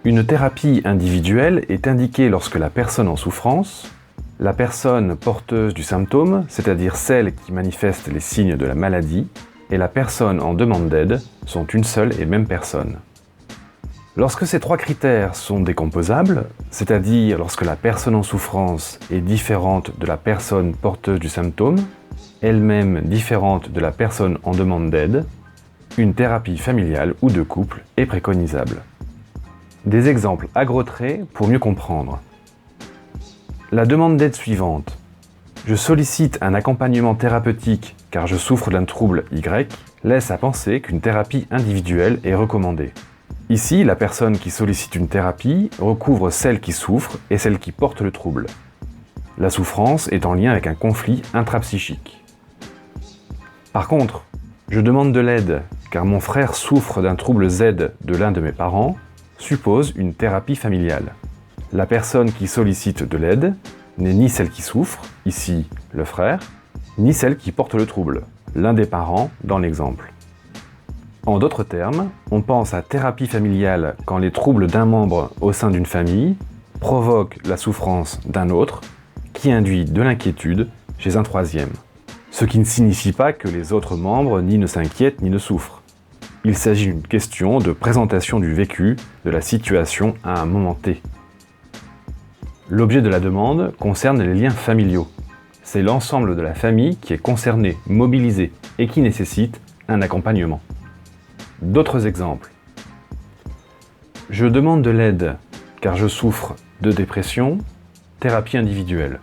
Une thérapie individuelle est indiquée lorsque la personne en souffrance, la personne porteuse du symptôme, c'est-à-dire celle qui manifeste les signes de la maladie, et la personne en demande d'aide sont une seule et même personne. Lorsque ces trois critères sont décomposables, c'est-à-dire lorsque la personne en souffrance est différente de la personne porteuse du symptôme, elle-même différente de la personne en demande d'aide, une thérapie familiale ou de couple est préconisable. Des exemples à gros traits pour mieux comprendre. La demande d'aide suivante. Je sollicite un accompagnement thérapeutique car je souffre d'un trouble Y, laisse à penser qu'une thérapie individuelle est recommandée. Ici, la personne qui sollicite une thérapie recouvre celle qui souffre et celle qui porte le trouble. La souffrance est en lien avec un conflit intrapsychique. Par contre, je demande de l'aide car mon frère souffre d'un trouble Z de l'un de mes parents, suppose une thérapie familiale. La personne qui sollicite de l'aide n'est ni celle qui souffre, ici le frère, ni celle qui porte le trouble, l'un des parents dans l'exemple. En d'autres termes, on pense à thérapie familiale quand les troubles d'un membre au sein d'une famille provoquent la souffrance d'un autre qui induit de l'inquiétude chez un troisième. Ce qui ne signifie pas que les autres membres ni ne s'inquiètent ni ne souffrent. Il s'agit d'une question de présentation du vécu de la situation à un moment T. L'objet de la demande concerne les liens familiaux. C'est l'ensemble de la famille qui est concerné, mobilisé et qui nécessite un accompagnement. D'autres exemples. Je demande de l'aide car je souffre de dépression, thérapie individuelle.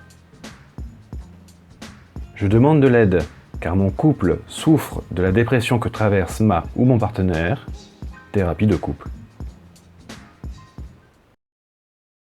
Je demande de l'aide car mon couple souffre de la dépression que traverse ma ou mon partenaire, thérapie de couple.